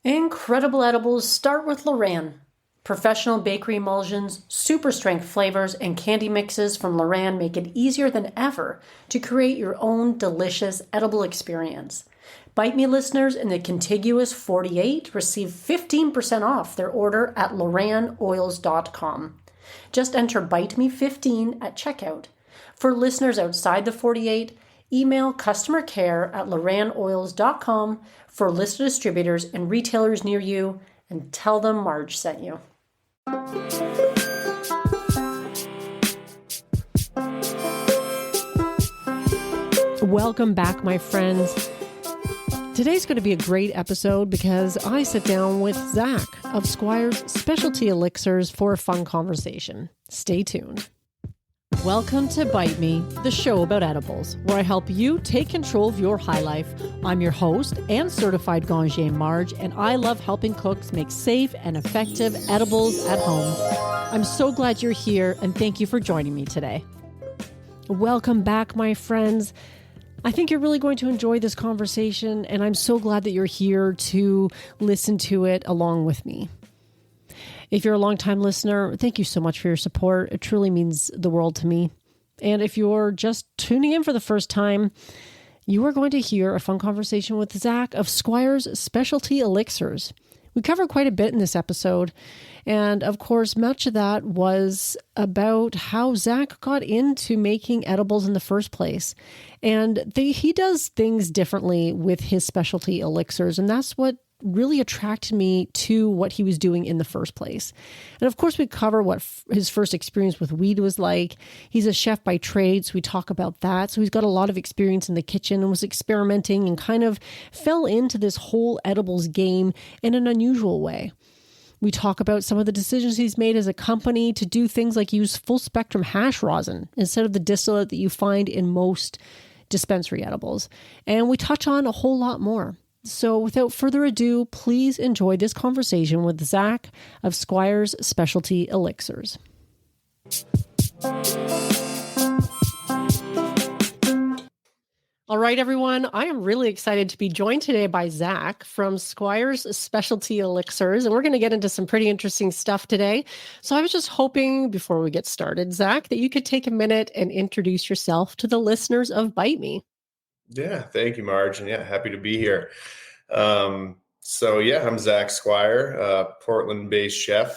Incredible edibles start with Loran. Professional bakery emulsions, super strength flavors, and candy mixes from Loran make it easier than ever to create your own delicious edible experience. Bite Me listeners in the contiguous 48 receive 15% off their order at loranoils.com. Just enter Bite Me 15 at checkout. For listeners outside the 48, email customer care at loranoils.com for a list of distributors and retailers near you and tell them Marge sent you. Welcome back, my friends. Today's going to be a great episode because I sit down with Zach of Squire's Specialty Elixirs for a fun conversation. Stay tuned. Welcome to Bite Me, the show about edibles, where I help you take control of your high life. I'm your host and certified Gangier Marge, and I love helping cooks make safe and effective edibles at home. I'm so glad you're here, and thank you for joining me today. Welcome back, my friends. I think you're really going to enjoy this conversation, and I'm so glad that you're here to listen to it along with me. If you're a longtime listener, thank you so much for your support. It truly means the world to me. And if you're just tuning in for the first time, you are going to hear a fun conversation with Zach of Squire's Specialty Elixirs. We covered quite a bit in this episode. And of course, much of that was about how Zach got into making edibles in the first place. And he does things differently with his specialty elixirs. And that's what really attracted me to what he was doing in the first place. And of course, we cover what his first experience with weed was like. He's a chef by trade, so we talk about that. So he's got a lot of experience in the kitchen and was experimenting and kind of fell into this whole edibles game in an unusual way. We talk about some of the decisions he's made as a company to do things like use full spectrum hash rosin instead of the distillate that you find in most dispensary edibles. And we touch on a whole lot more. So without further ado, please enjoy this conversation with Zach of Squire's Specialty Elixirs. All right, everyone. I am really excited to be joined today by Zach from Squire's Specialty Elixirs, and we're going to get into some pretty interesting stuff today. So I was just hoping, before we get started, Zach, that you could take a minute and introduce yourself to the listeners of Bite Me. Yeah, thank you, Marge, and happy to be here. I'm Zach Squire, Portland-based chef,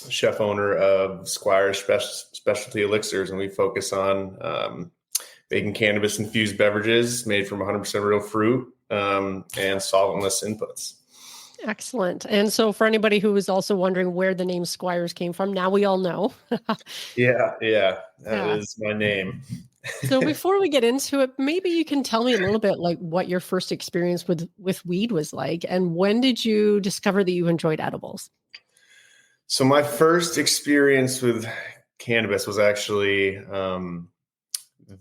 chef owner of Squire's Specialty Elixirs, and we focus on making cannabis-infused beverages made from 100% real fruit and solventless inputs. Excellent. And so for anybody who was also wondering where the name Squires came from, now we all know. That is my name. So before we get into it, maybe you can tell me a little bit like what your first experience with weed was like, and when did you discover that you enjoyed edibles? So my first experience with cannabis was actually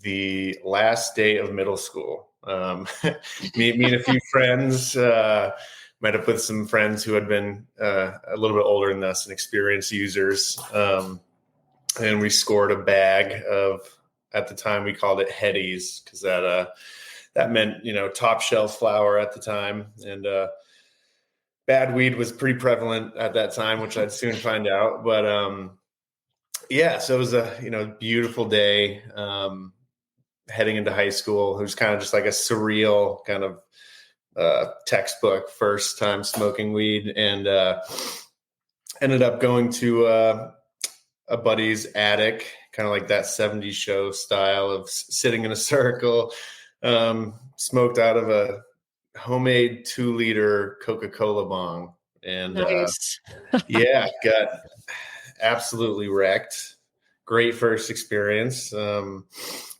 the last day of middle school. Me and a few friends met up with some friends who had been a little bit older than us and experienced users, and we scored a bag of. At the time, we called it Headies because that meant, top shelf flour at the time. And bad weed was pretty prevalent at that time, which I'd soon find out. But so it was a beautiful day heading into high school. It was kind of just like a surreal kind of textbook first time smoking weed, and ended up going to a buddy's attic, kind of like that 70s show style of sitting in a circle, smoked out of a homemade 2-liter Coca-Cola bong. And nice. Got absolutely wrecked. Great first experience. We're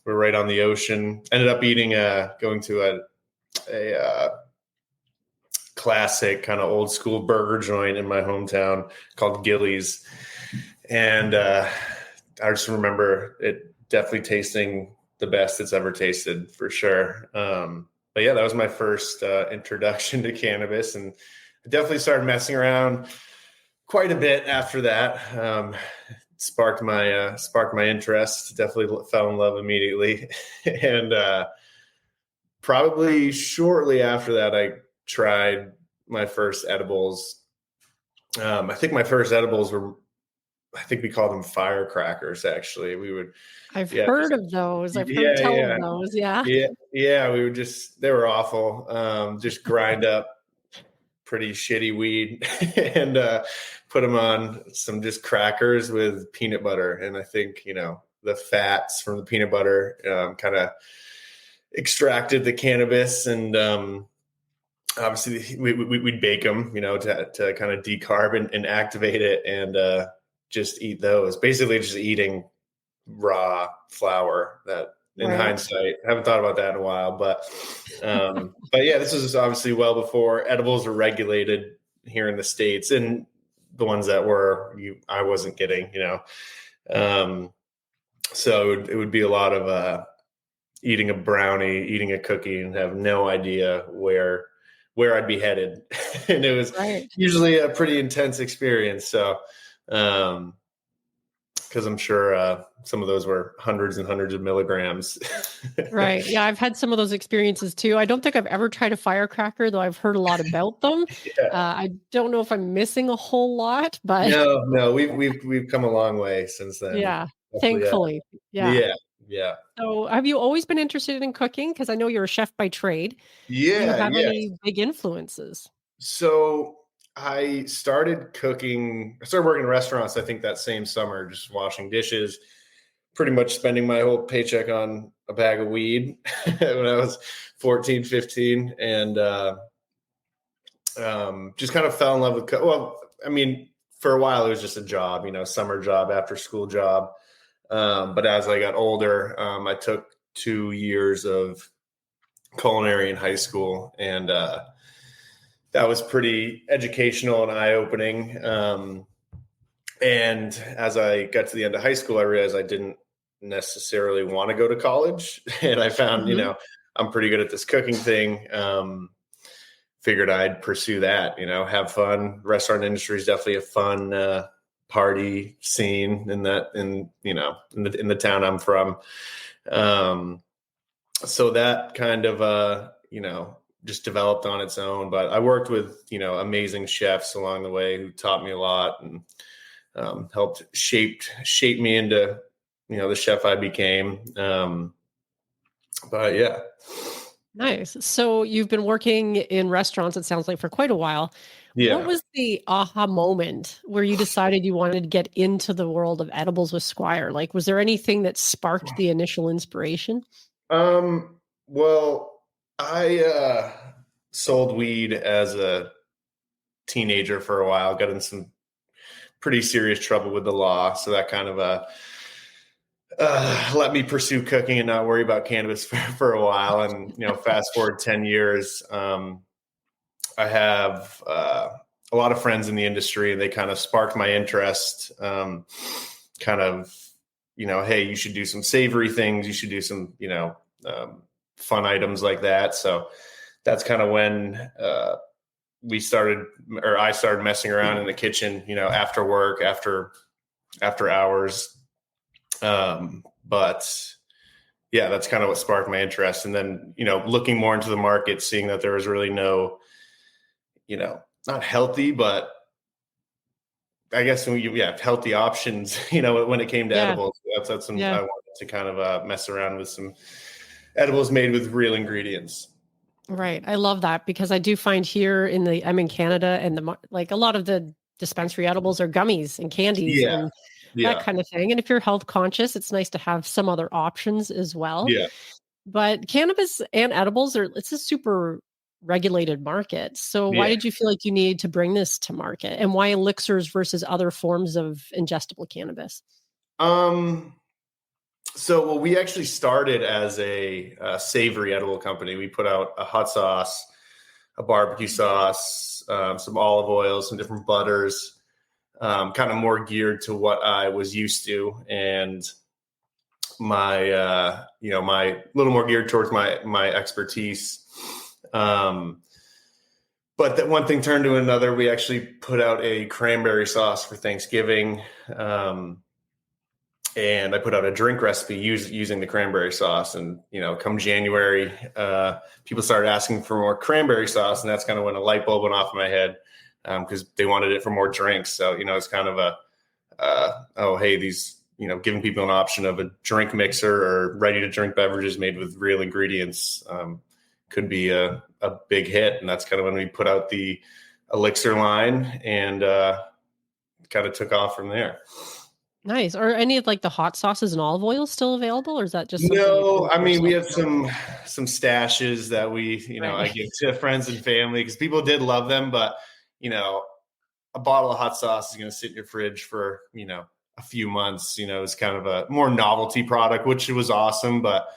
right on the ocean. Ended up going to a classic kind of old school burger joint in my hometown called Gillies. And I just remember it definitely tasting the best it's ever tasted for sure. But that was my first introduction to cannabis, and I definitely started messing around quite a bit after that. Sparked my interest. Definitely fell in love immediately, and probably shortly after that, I tried my first edibles. I think my first edibles were, I think we called them firecrackers. Actually, we would, I've yeah, heard of those. I've heard yeah, tell of yeah, those. Yeah. yeah. We would they were awful. Just grind up pretty shitty weed and put them on some just crackers with peanut butter. And I think, the fats from the peanut butter kind of extracted the cannabis, and obviously we'd bake them, to kind of decarb and activate it, and just eat those. Basically just eating raw flour. That in Right. hindsight, I haven't thought about that in a while, but yeah, this was obviously well before edibles were regulated here in the States, and the ones that were, I wasn't getting, so it would be a lot of eating a brownie, eating a cookie, and have no idea where I'd be headed. And it was usually a pretty intense experience. So, because I'm sure some of those were hundreds and hundreds of milligrams. Right. Yeah, I've had some of those experiences too. I don't think I've ever tried a firecracker, though I've heard a lot about them. Yeah. I don't know if I'm missing a whole lot, but no, we've come a long way since then. yeah, Definitely, thankfully. Yeah. Yeah. So have you always been interested in cooking? Because I know you're a chef by trade. Do you Yeah, have yeah. any big influences? So I started cooking. I started working in restaurants, I think that same summer, just washing dishes, pretty much spending my whole paycheck on a bag of weed when I was 14, 15. And just kind of fell in love with well, I mean, for a while it was just a job, summer job, after school job. But as I got older, I took 2 years of culinary in high school, and that was pretty educational and eye-opening. And as I got to the end of high school, I realized I didn't necessarily want to go to college. And I found, I'm pretty good at this cooking thing. Figured I'd pursue that, have fun. Restaurant industry is definitely a fun party scene in the town I'm from. So that kind of, just developed on its own. But I worked with, amazing chefs along the way who taught me a lot and helped shape me into, the chef I became. But yeah. Nice. So you've been working in restaurants, it sounds like, for quite a while. Yeah. What was the aha moment where you decided you wanted to get into the world of edibles with Squire? Like, was there anything that sparked the initial inspiration? Well, I sold weed as a teenager for a while, got in some pretty serious trouble with the law. So that kind of let me pursue cooking and not worry about cannabis for a while. And, fast forward 10 years, I have a lot of friends in the industry, and they kind of sparked my interest, hey, you should do some savory things. You should do some, fun items like that. So that's kind of when I started messing around in the kitchen, after work, after hours. But yeah, that's kind of what sparked my interest. And then, looking more into the market, seeing that there was really no, not healthy, but I guess healthy options, when it came to edibles. That's when I wanted to kind of mess around with some edibles made with real ingredients. Right. I love that, because I do find here I'm in Canada, and a lot of the dispensary edibles are gummies and candies and that kind of thing. And if you're health conscious, it's nice to have some other options as well. Yeah. But cannabis and edibles it's a super regulated market. So why did you feel like you needed to bring this to market, and why elixirs versus other forms of ingestible cannabis? So, we actually started as a savory edible company. We put out a hot sauce, a barbecue sauce, some olive oil, some different butters, kind of more geared to what I was used to, and my my little more geared towards my expertise. But that one thing turned to another. We actually put out a cranberry sauce for Thanksgiving. and I put out a drink recipe using the cranberry sauce. And, come January, people started asking for more cranberry sauce. And that's kind of when a light bulb went off in my head, because they wanted it for more drinks. So, it's kind of giving people an option of a drink mixer or ready to drink beverages made with real ingredients could be a big hit. And that's kind of when we put out the Elixir line and kind of took off from there. Nice. Are any of like the hot sauces and olive oil still available, or is that just no? I mean, we have some stashes that we, Right. I give to friends and family because people did love them. But a bottle of hot sauce is going to sit in your fridge for a few months. It's kind of a more novelty product, which was awesome. But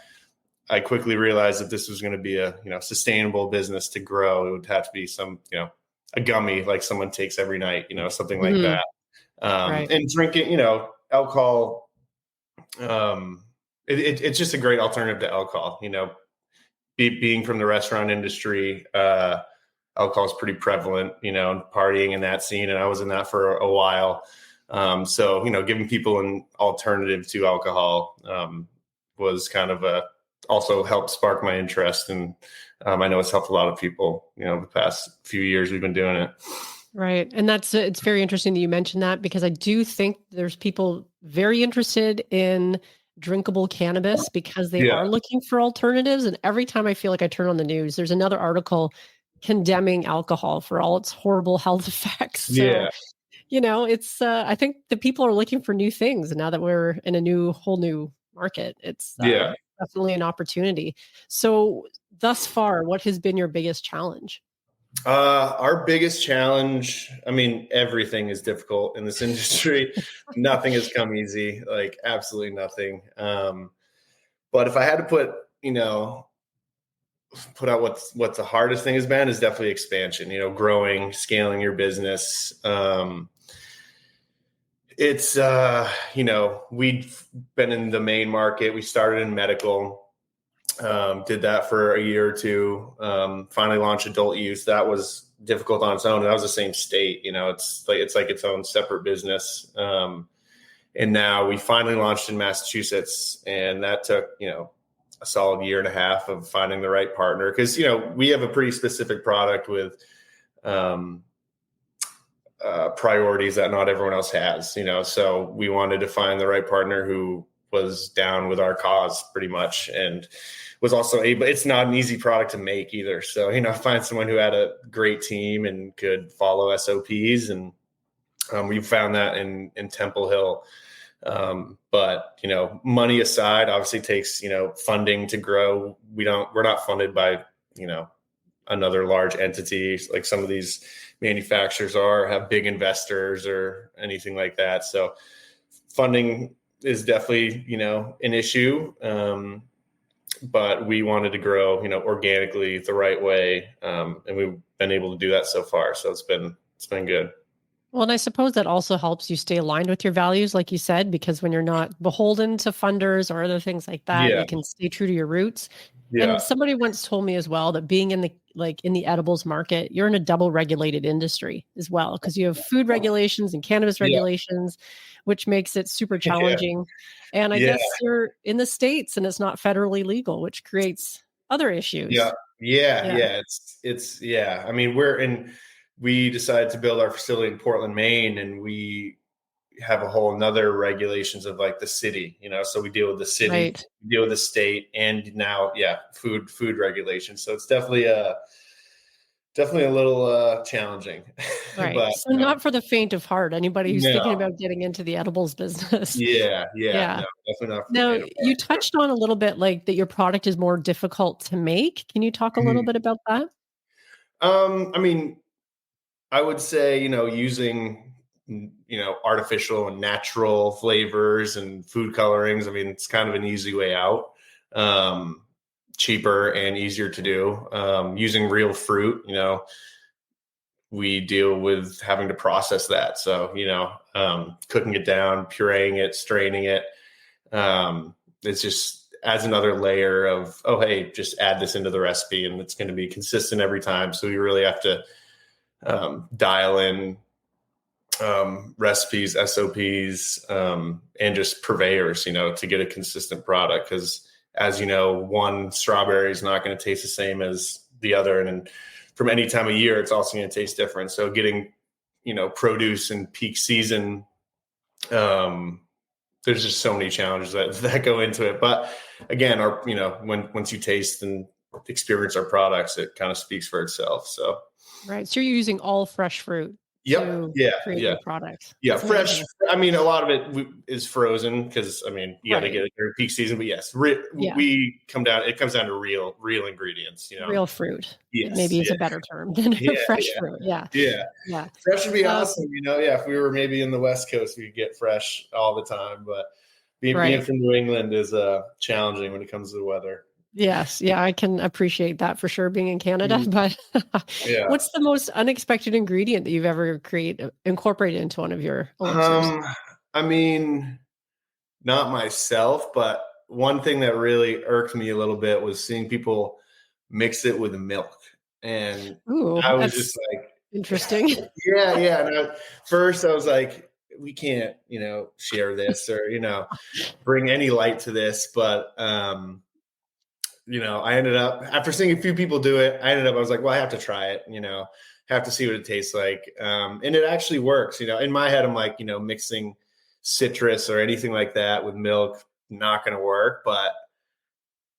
I quickly realized that this was going to be a sustainable business to grow. It would have to be some a gummy like someone takes every night, something like that. Right. And drinking, alcohol, it's just a great alternative to alcohol. Being from the restaurant industry, alcohol is pretty prevalent, partying in that scene. And I was in that for a while. So, giving people an alternative to alcohol was kind of also helped spark my interest. And I know it's helped a lot of people, the past few years we've been doing it. Right. And it's very interesting that you mentioned that, because I do think there's people very interested in drinkable cannabis because they are looking for alternatives. And every time I feel like I turn on the news, there's another article condemning alcohol for all its horrible health effects. So, it's, I think the people are looking for new things. And now that we're in a whole new market, it's definitely an opportunity. So thus far, what has been your biggest challenge? Our biggest challenge, I mean, everything is difficult in this industry. Nothing has come easy, like absolutely nothing. But if I had to put out what the hardest thing has been, is definitely expansion, growing, scaling your business. It's, we've been in the main market. We started in medical. Did that for a year or two, finally launched adult use. That was difficult on its own. That was the same state, it's like its own separate business. And now we finally launched in Massachusetts, and that took, a solid year and a half of finding the right partner. Cause we have a pretty specific product with, priorities that not everyone else has, so we wanted to find the right partner who was down with our cause pretty much, and was also able, it's not an easy product to make either. So, find someone who had a great team and could follow SOPs. And we found that in Temple Hill. But, money aside, obviously takes, funding to grow. We're not funded by, another large entity like some of these manufacturers have big investors or anything like that. So funding is definitely, an issue. But we wanted to grow, organically the right way. And we've been able to do that so far. So it's been good. Well, and I suppose that also helps you stay aligned with your values, like you said, because when you're not beholden to funders or other things like that, you can stay true to your roots. Yeah. And somebody once told me as well that being in the edibles market, you're in a double regulated industry as well, because you have food regulations and cannabis regulations, which makes it super challenging. And I guess you're in the States and it's not federally legal, which creates other issues. Yeah. It's I mean, we decided to build our facility in Portland, Maine, and we have a whole nother regulations of like the city, so we deal with the city, we deal with the state, and now, food regulations. So it's definitely a little challenging. Right. But, so not for the faint of heart, anybody who's thinking about getting into the edibles business. Yeah. No, definitely not. Now, you touched on a little bit like that your product is more difficult to make. Can you talk a little bit about that? I mean, I would say, using, artificial and natural flavors and food colorings. I mean, it's kind of an easy way out, cheaper and easier to do. Using real fruit, we deal with having to process that. So, cooking it down, pureeing it, straining it. It's just adds another layer of, oh, hey, just add this into the recipe and it's going to be consistent every time. So you really have to dial in recipes, SOPs, and just purveyors, to get a consistent product. Because as you know, one strawberry is not going to taste the same as the other. And from any time of year, it's also going to taste different. So getting, produce in peak season, there's just so many challenges that go into it. But again, once you taste and experience our products, it kind of speaks for itself. So, right. So you're using all fresh fruit. Yep. To create your product. Yeah. That's fresh. amazing. I mean, a lot of it is frozen because you got to get it during peak season, but yes, we come down, it comes down to real ingredients, real fruit. Yes, maybe is a better term than fresh fruit. Yeah. Fresh would be awesome. If we were maybe in the West Coast, we could get fresh all the time, but being from New England is challenging when it comes to the weather. Yes. Yeah. I can appreciate that for sure being in Canada, but what's the most unexpected ingredient that you've ever incorporated into one of your elixirs? I mean, not myself, but one thing that really irked me a little bit was seeing people mix it with milk. And I was just like, interesting. Yeah. And first I was like, we can't, share this or, bring any light to this. But, I ended up, after seeing a few people do it, I was like, well, I have to try it, have to see what it tastes like. And it actually works, in my head, I'm like, mixing citrus or anything like that with milk, not going to work, but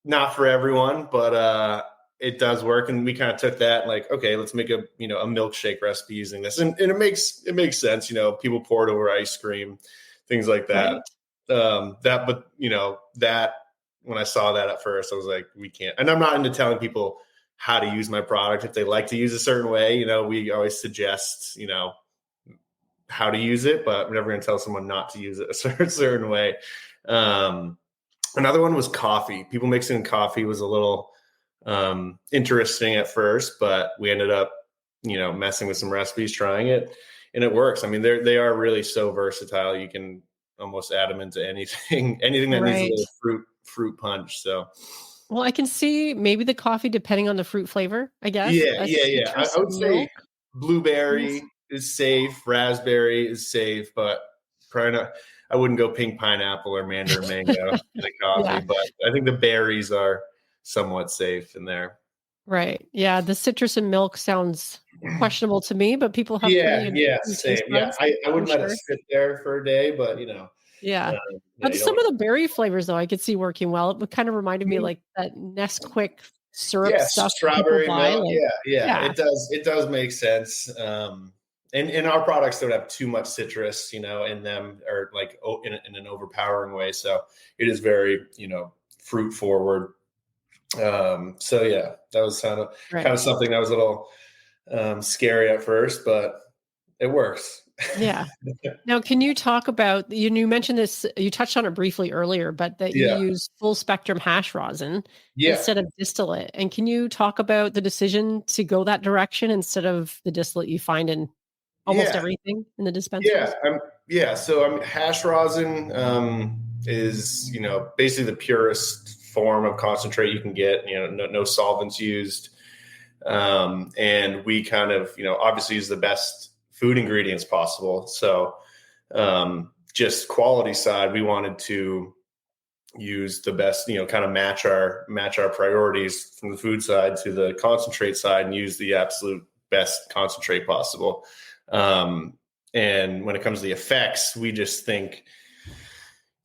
not for everyone, but, it does work. And we kind of took that like, okay, let's make a milkshake recipe using this. And it makes sense. People pour it over ice cream, things like that. Right. When I saw that at first, I was like, we can't. And I'm not into telling people how to use my product. If they like to use a certain way, we always suggest, how to use it, but we're never going to tell someone not to use it a certain way. Another one was coffee. People mixing coffee was a little interesting at first, but we ended up, messing with some recipes, trying it, and it works. I mean, they are really so versatile. You can almost add them into anything that needs a little fruit punch. So, well, I can see maybe the coffee depending on the fruit flavor, I guess. Yeah. I would say blueberry is safe, raspberry is safe, but probably not. I wouldn't go pink pineapple or mandarin mango in the coffee, but I think the berries are somewhat safe in there. Right. Yeah. The citrus and milk sounds questionable to me, but people have same. Yeah. I wouldn't let it sit there for a day, but but some of the berry flavors though, I could see working well. It kind of reminded me like that Nesquik syrup stuff. Strawberry milk. It does make sense. And our products don't have too much citrus, in them, or like in an overpowering way. So it is very, fruit forward. That was kind of something that was a little scary at first, but it works. Yeah. Now, can you talk about, you mentioned this, you touched on it briefly earlier, but that you use full spectrum hash rosin instead of distillate. And can you talk about the decision to go that direction instead of the distillate you find in almost everything in the dispensaries? So hash rosin is, basically the purest form of concentrate you can get, no solvents used. And we kind of, obviously use the best food ingredients possible. So just quality side, we wanted to use the best, kind of match our priorities from the food side to the concentrate side and use the absolute best concentrate possible. And when it comes to the effects, we just think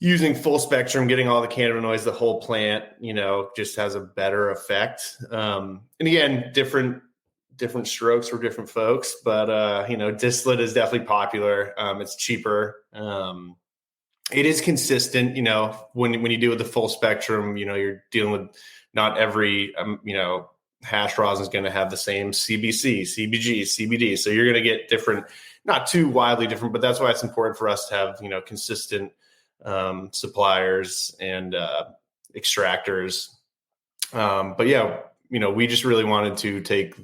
using full spectrum, getting all the cannabinoids, the whole plant, just has a better effect. And again, different strokes for different folks, but distillate is definitely popular. It's cheaper. It is consistent. When you do with the full spectrum, you're dealing with not every hash rosin is going to have the same CBC, CBG, CBD. So you're going to get different, not too wildly different, but that's why it's important for us to have consistent suppliers and extractors. We just really wanted to take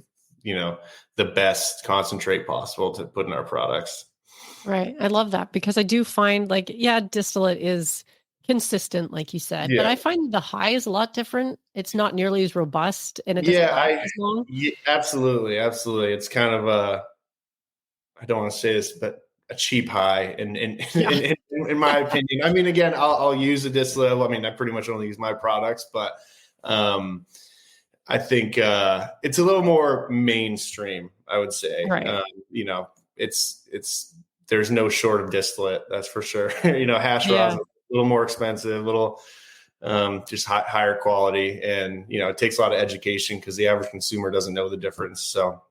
the best concentrate possible to put in our products. Right. I love that because I do find distillate is consistent, like you said, but I find the high is a lot different. It's not nearly as robust and it doesn't last as long. Yeah, absolutely. It's kind of I don't want to say this, but a cheap high Yeah. in my opinion. I mean, again, I'll use a distillate. I mean, I pretty much only use my products, but I think it's a little more mainstream, I would say. Right. You know, it's there's no short of distillate, that's for sure. You know, hash Yeah. rosin, a little more expensive, a little just higher quality, and you know, it takes a lot of education because the average consumer doesn't know the difference. So,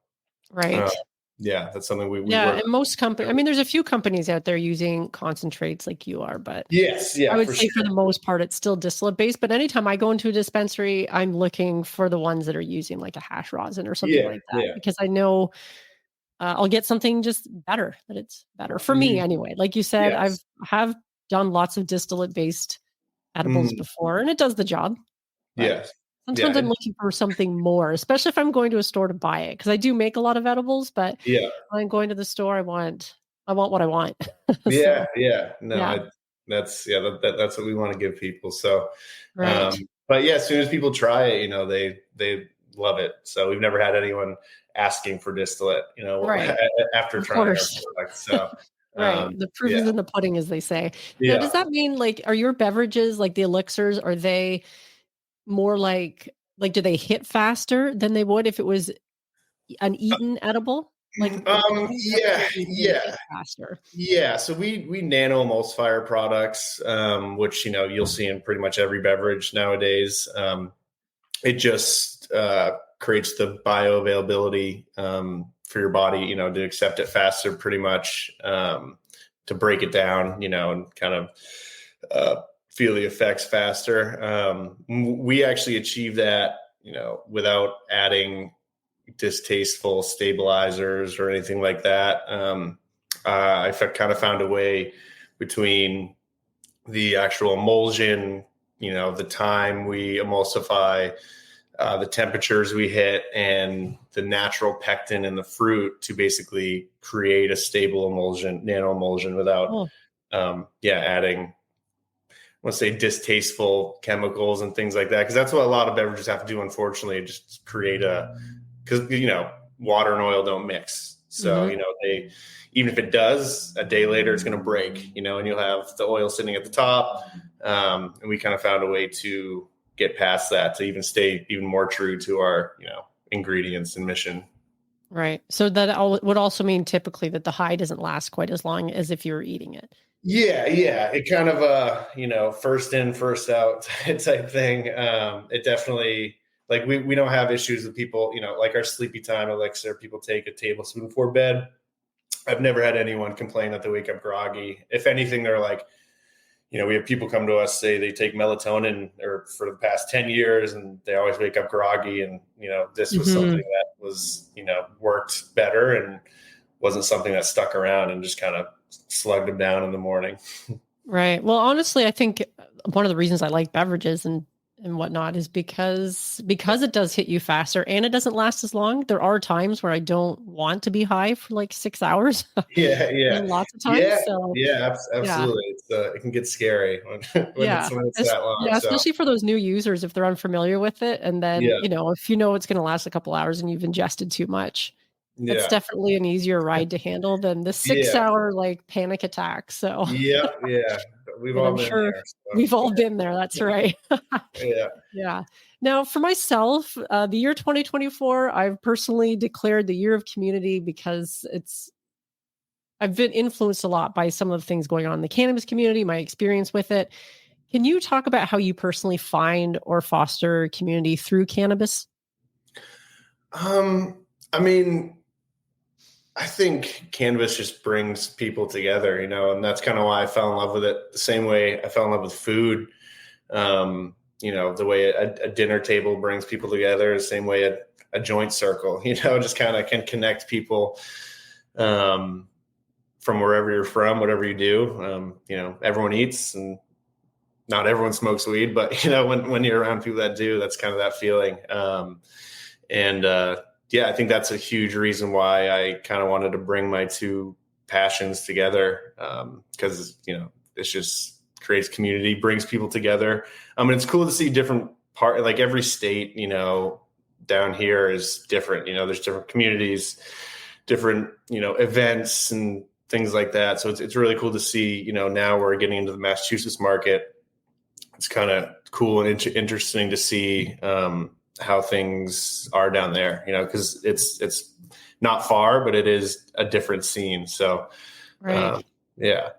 Right. yeah, that's something we Yeah. work. And most companies, I mean, there's a few companies out there using concentrates like you are, but Yes, I yeah, would for say for sure. the most part, it's still distillate based. But anytime I go into a dispensary, I'm looking for the ones that are using like a hash rosin or something Yeah, like that, yeah, because I know I'll get something just better, that it's better for me mhm, anyway. Like you said, yes, have done lots of distillate based edibles mhm, before, and it does the job. But yes, sometimes yeah, I'm looking for something more, especially if I'm going to a store to buy it, because I do make a lot of edibles. But yeah. when I'm going to the store, I want what I want. Yeah, So yeah. No, yeah, that's yeah, that's what we want to give people. So, right, but yeah, as soon as people try it, you know, they love it. So we've never had anyone asking for distillate, you know, right. after Of trying our course. product. So, Right. The proof yeah, is in the pudding, as they say. Now, does yeah. that mean like are your beverages like the elixirs, are they more like do they hit faster than they would if it was an eaten edible? Like some Yeah, beverages you say yeah. hit faster. Yeah, so we nano emulsifier products, which you know you'll see in pretty much every beverage nowadays. It just creates the bioavailability for your body, you know, to accept it faster, pretty much, to break it down, you know, and kind of feel the effects faster. We actually achieve that, you know, without adding distasteful stabilizers or anything like that. Kind of found a way between the actual emulsion, you know, the time we emulsify, the temperatures we hit, and the natural pectin in the fruit to basically create a stable emulsion, nano emulsion, without, Oh, adding, let's say, distasteful chemicals and things like that. Because that's what a lot of beverages have to do, unfortunately, just create because you know, water and oil don't mix. So, mhm. you know, even if it does, a day later it's going to break, you know, and you'll have the oil sitting at the top. And we kind of found a way to get past that, to even stay even more true to our, you know, ingredients and mission. Right. So that would also mean typically that the high doesn't last quite as long as if you were eating it. Yeah, yeah. It kind of you know, first in, first out type thing. It definitely, like, we don't have issues with people, you know, like our sleepy time elixir, people take a tablespoon before bed. I've never had anyone complain that they wake up groggy. If anything, they're like, you know, we have people come to us, say they take melatonin or for the past 10 years and they always wake up groggy. And, you know, this was something Mhm. that was, you know, worked better and wasn't something that stuck around and just kind of slugged them down in the morning. Right. Well, honestly, I think one of the reasons I like beverages and whatnot is because it does hit you faster and it doesn't last as long. There are times where I don't want to be high for like 6 hours. I Yeah, yeah, mean, lots of times. yeah, So yeah, yeah, absolutely. It's it can get scary yeah, when it's that long. yeah. So Especially for those new users, if they're unfamiliar with it, and then yeah, if you know it's going to last a couple hours and you've ingested too much, that's yeah, definitely an easier ride to handle than the six yeah, hour like panic attack. So, yeah, yeah. We've and all I'm been sure there. So we've all been there. That's right. yeah. Yeah. Now, for myself, the year 2024, I've personally declared the year of community because I've been influenced a lot by some of the things going on in the cannabis community, my experience with it. Can you talk about how you personally find or foster community through cannabis? I mean, I think cannabis just brings people together, you know, and that's kind of why I fell in love with it. The same way I fell in love with food. You know, the way a dinner table brings people together, the same way a joint circle, you know, just kind of can connect people um, from wherever you're from, whatever you do. You know, everyone eats and not everyone smokes weed, but you know, when you're around people that do, that's kind of that feeling. And yeah, I think that's a huge reason why I kind of wanted to bring my two passions together, because you know, it's just creates community, brings people together. And it's cool to see different like every state, you know, down here is different. You know, there's different communities, different, you know, events and things like that. So it's really cool to see, now we're getting into the Massachusetts market. It's kind of cool and interesting to see how things are down there, because it's not far, but it is a different scene. So, Right. Yeah.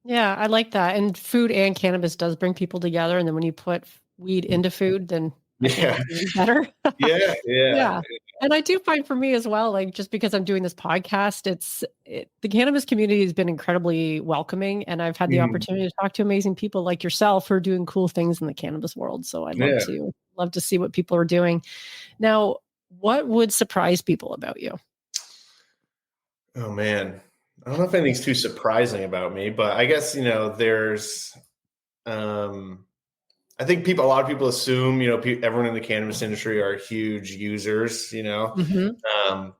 Yeah, I like that. And food and cannabis does bring people together. And then when you put weed into food, then I think Yeah. it's even better. Yeah. Yeah. And I do find for me as well, like just because I'm doing this podcast, the cannabis community has been incredibly welcoming. And I've had the opportunity to talk to amazing people like yourself who are doing cool things in the cannabis world. So I'd love to see what people are doing. Now, what would surprise people about you? Oh man. I don't know if anything's too surprising about me, but I guess, there's, I think a lot of people assume, everyone in the cannabis industry are huge users, but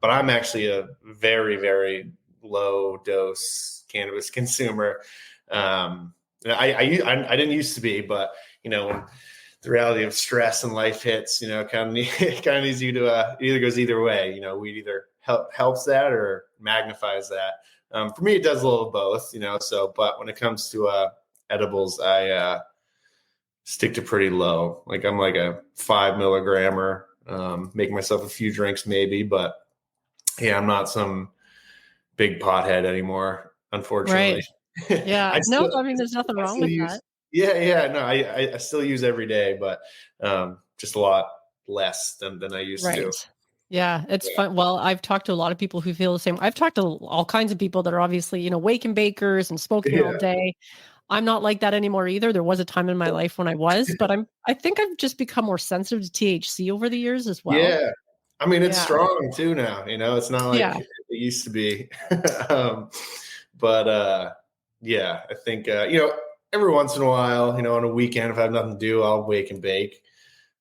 I'm actually a very, very low dose cannabis consumer. I didn't used to be, but when the reality of stress and life hits, kind of needs you to either goes either way. Weed either helps that or magnifies that. For me, it does a little of both, So, but when it comes to edibles, I stick to pretty low. Like I'm like a 5 milligrammer. Make myself a few drinks maybe, but yeah, I'm not some big pothead anymore, unfortunately. Right. Yeah. There's nothing wrong with that. Yeah. No, I still use every day, but just a lot less than I used to. Yeah, it's fun. Well, I've talked to a lot of people who feel the same. I've talked to all kinds of people that are obviously, wake and bakers and smoking all day. I'm not like that anymore either. There was a time in my life when I was, but I think I've just become more sensitive to THC over the years as well. Yeah. I mean, it's strong too now, it's not like it used to be. Yeah, I think, every once in a while, on a weekend, if I have nothing to do, I'll wake and bake,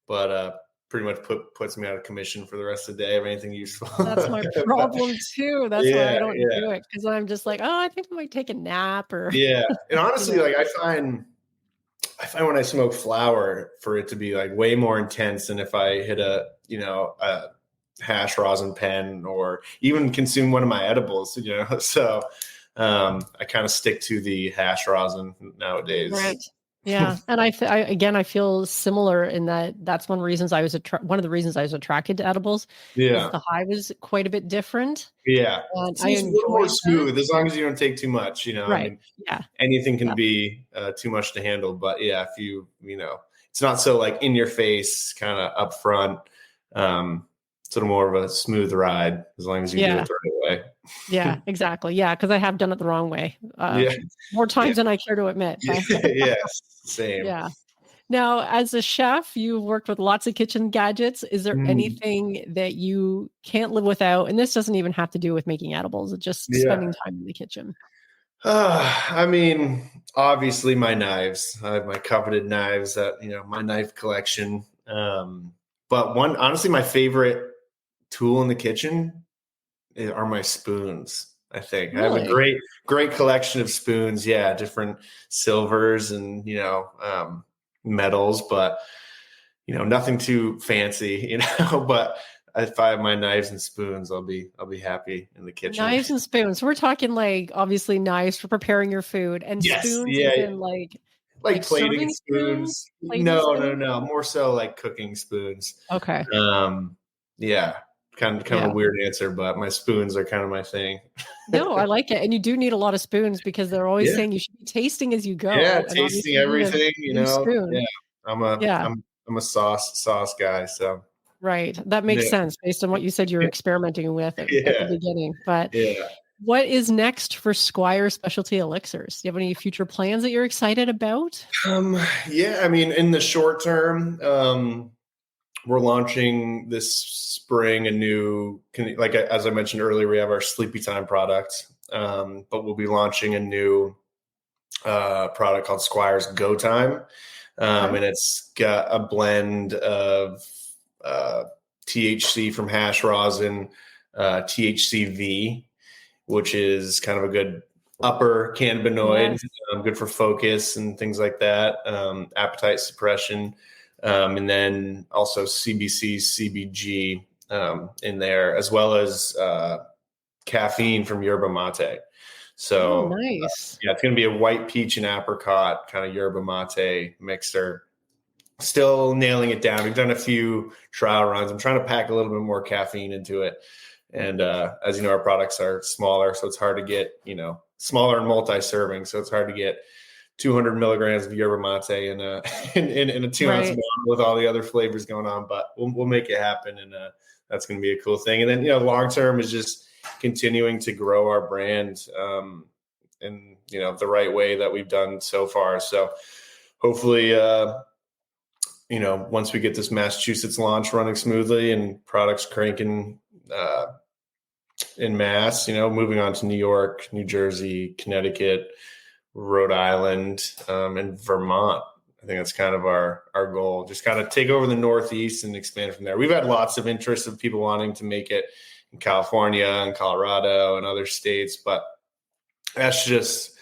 but, pretty much puts me out of commission for the rest of the day of anything useful. That's my problem too. That's why I don't do it. Cause I'm just like, oh, I think I might take a nap or. Yeah. And honestly, like I find when I smoke flower for it to be like way more intense than if I hit a hash rosin pen or even consume one of my edibles, so I kind of stick to the hash rosin nowadays. Right. Yeah. And I feel similar in that's one of the reasons I was attracted to edibles. Yeah. The high was quite a bit different. Yeah. And it's a little more smooth as long as you don't take too much, Right. I mean, anything can be too much to handle, but yeah, if you it's not so like in your face kind of up front. Sort of more of a smooth ride as long as you do it the right way. Yeah, exactly. Yeah, because I have done it the wrong way more times than I care to admit. Yes, same. Yeah. Now, as a chef, you've worked with lots of kitchen gadgets. Is there anything that you can't live without? And this doesn't even have to do with making edibles. It's just spending time in the kitchen. I mean, obviously my knives. I have my coveted knives that, my knife collection. But honestly, my favorite tool in the kitchen are my spoons. I think I have a great collection of spoons. Yeah. Different silvers and, metals, but, nothing too fancy, but if I have my knives and spoons, I'll be happy in the kitchen. Knives and spoons. We're talking like obviously knives for preparing your food and spoons and like plating spoons. No. More so like cooking spoons. Okay. Yeah. Kind of a weird answer, but my spoons are kind of my thing. No, I like it. And you do need a lot of spoons because they're always saying you should be tasting as you go. Yeah, tasting everything, Spoon. Yeah. I'm a sauce guy, so. Right. That makes sense based on what you said you were experimenting with at the beginning. But what is next for Squier Specialty Elixirs? Do you have any future plans that you're excited about? I mean, in the short term, we're launching this spring a new, like as I mentioned earlier, we have our Sleepy Time product, but we'll be launching a new product called Squier's Go Time, and it's got a blend of THC from hash rosin, THCV, which is kind of a good upper cannabinoid, good for focus and things like that, appetite suppression. And then also CBC, CBG in there, as well as caffeine from yerba mate. Oh, So nice. yeah, it's going to be a white peach and apricot kind of yerba mate mixer. Still nailing it down. We've done a few trial runs. I'm trying to pack a little bit more caffeine into it. And as you know, our products are smaller, so it's hard to get, smaller and multi-serving. So it's hard to get 200 milligrams of yerba mate in a in a 2-ounce bottle with all the other flavors going on. But we'll make it happen, and that's going to be a cool thing. And then long term is just continuing to grow our brand in the right way that we've done so far. So hopefully. Once we get this Massachusetts launch running smoothly and products cranking in mass, moving on to New York, New Jersey, Connecticut, Rhode Island, and Vermont. I think that's kind of our goal. Just kind of take over the Northeast and expand from there. We've had lots of interest of people wanting to make it in California and Colorado and other states, but that's just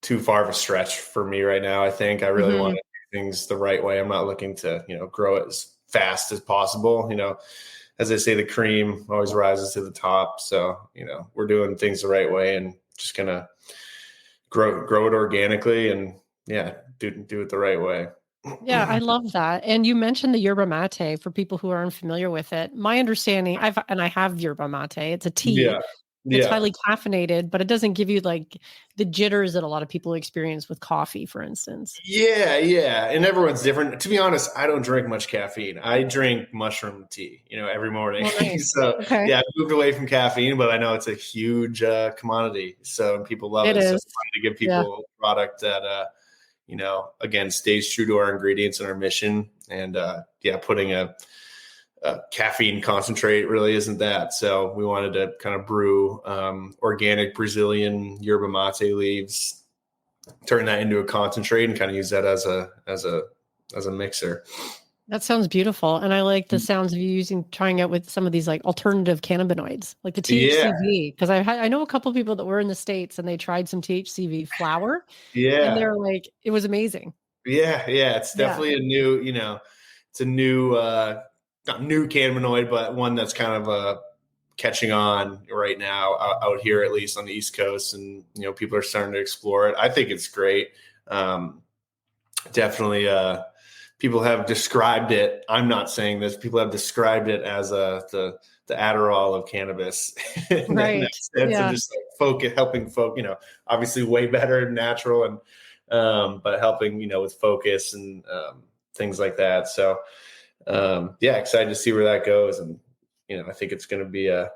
too far of a stretch for me right now. I think I really want to things the right way. I'm not looking to, grow it as fast as possible. As they say, the cream always rises to the top. So, we're doing things the right way and just gonna grow it organically and do it the right way. Yeah, I love that. And you mentioned the yerba mate for people who are unfamiliar with it. My understanding, I have yerba mate. It's a tea. Yeah. It's highly caffeinated, but it doesn't give you like the jitters that a lot of people experience with coffee, for instance. Yeah. And everyone's different. To be honest, I don't drink much caffeine. I drink mushroom tea, every morning. Oh, nice. So okay. I moved away from caffeine, but I know it's a huge commodity. So people love it. So I wanted to give people a product that, again, stays true to our ingredients and our mission. And putting a caffeine concentrate really isn't that. So we wanted to kind of brew organic Brazilian yerba mate leaves, turn that into a concentrate, and kind of use that as a mixer. That sounds beautiful. And I like the sounds of you trying out with some of these like alternative cannabinoids, like the THCV. Because I know a couple of people that were in the States and they tried some THCV flower. Yeah. And they're like, it was amazing. Yeah. It's definitely a new, it's a new, not new cannabinoid, but one that's kind of catching on right now out here, at least on the East Coast. And, people are starting to explore it. I think it's great. Definitely, people have described it. I'm not saying this. People have described it as the Adderall of cannabis. Right. And just like helping folk, obviously way better, natural, and but helping, with focus and things like that. So, excited to see where that goes. And, I think it's going to be a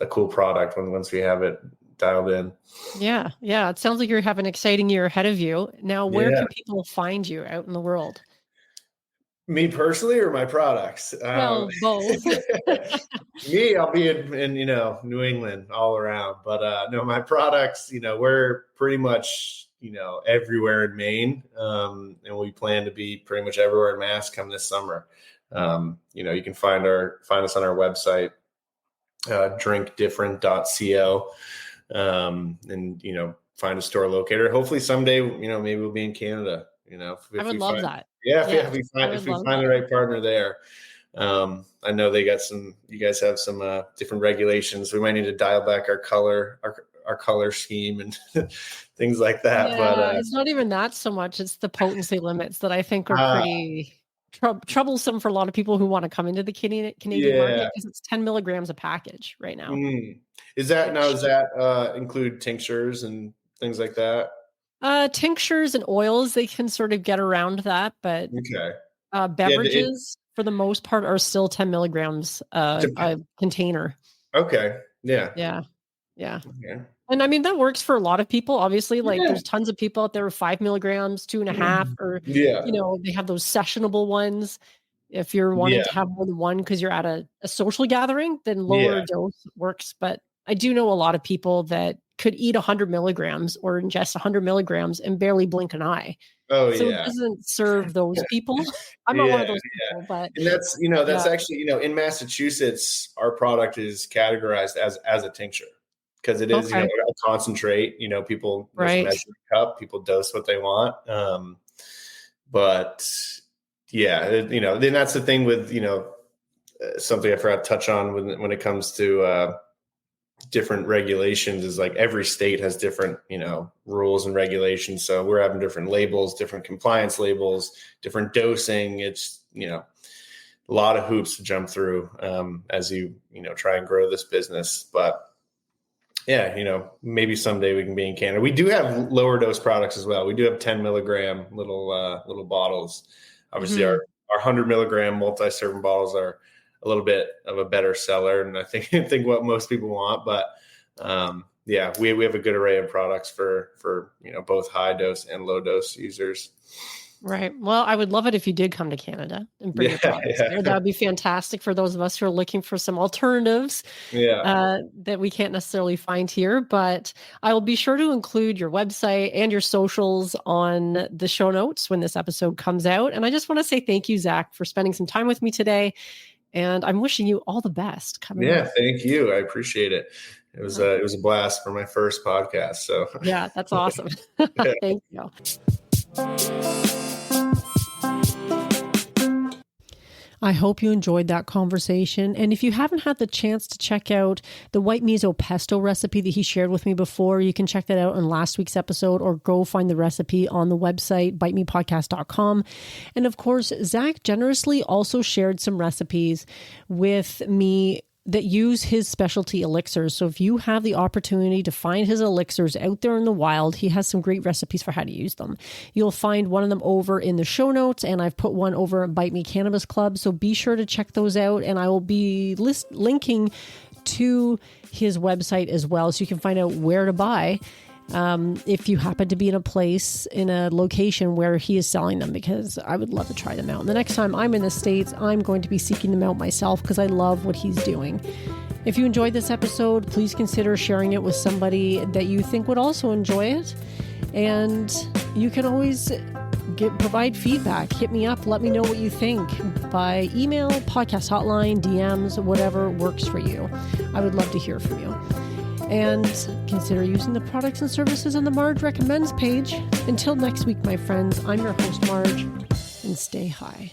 cool product once we have it dialed in. Yeah. It sounds like you have an exciting year ahead of you. Now, where can people find you out in the world? Me personally or my products? Well, both. Me, I'll be in New England all around. But no, my products, we're pretty much, everywhere in Maine. And we plan to be pretty much everywhere in Mass come this summer. You can find us on our website, drinkdifferent.co. And find a store locator. Hopefully someday, maybe we'll be in Canada. I would love that. Yeah, if we find the right partner there. I know you guys have some different regulations. We might need to dial back our color scheme and things like that. Yeah, but it's not even that so much. It's the potency limits that I think are pretty troublesome for a lot of people who want to come into the Canadian market, because it's 10 milligrams a package right now. Does that include tinctures and things like that? Tinctures and oils, they can sort of get around that, but beverages for the most part are still 10 milligrams a container. Okay. Yeah. And I mean, that works for a lot of people. Obviously, there's tons of people out there with 5 milligrams, 2.5, or, they have those sessionable ones. If you're wanting to have more than one because you're at a social gathering, then lower dose works. But I do know a lot of people that could eat 100 milligrams or ingest 100 milligrams and barely blink an eye. So it doesn't serve those people. I'm not one of those people, but and that's actually, in Massachusetts, our product is categorized as a tincture because it is, a concentrate, people measure a cup, people dose what they want. But then that's the thing with, something I forgot to touch on when it comes to different regulations is like every state has different, rules and regulations. So we're having different labels, different compliance labels, different dosing. It's, a lot of hoops to jump through as you try and grow this business. But yeah, maybe someday we can be in Canada. We do have lower dose products as well. We do have 10 milligram little bottles. Obviously our 100 milligram multi-serving bottles are a little bit of a better seller. And I think what most people want, but we have a good array of products for both high dose and low dose users. Right. Well, I would love it if you did come to Canada and bring your products there. That would be fantastic for those of us who are looking for some alternatives that we can't necessarily find here. But I will be sure to include your website and your socials on the show notes when this episode comes out. And I just want to say thank you, Zach, for spending some time with me today. And I'm wishing you all the best coming up. Thank you. I appreciate it. It was a blast for my first podcast. So yeah, that's awesome. Thank you. I hope you enjoyed that conversation. And if you haven't had the chance to check out the white miso pesto recipe that he shared with me before, you can check that out in last week's episode or go find the recipe on the website, bitemepodcast.com. And of course, Zach generously also shared some recipes with me that use his specialty elixirs. So if you have the opportunity to find his elixirs out there in the wild, he has some great recipes for how to use them. You'll find one of them over in the show notes, and I've put one over at Bite Me Cannabis Club. So be sure to check those out, and I will be linking to his website as well, so you can find out where to buy if you happen to be in a location where he is selling them, because I would love to try them out. And the next time I'm in the States, I'm going to be seeking them out myself because I love what he's doing. If you enjoyed this episode, please consider sharing it with somebody that you think would also enjoy it. And you can always provide feedback. Hit me up. Let me know what you think by email, podcast hotline, DMs, whatever works for you. I would love to hear from you. And consider using the products and services on the Marge Recommends page. Until next week, my friends, I'm your host, Marge, and stay high.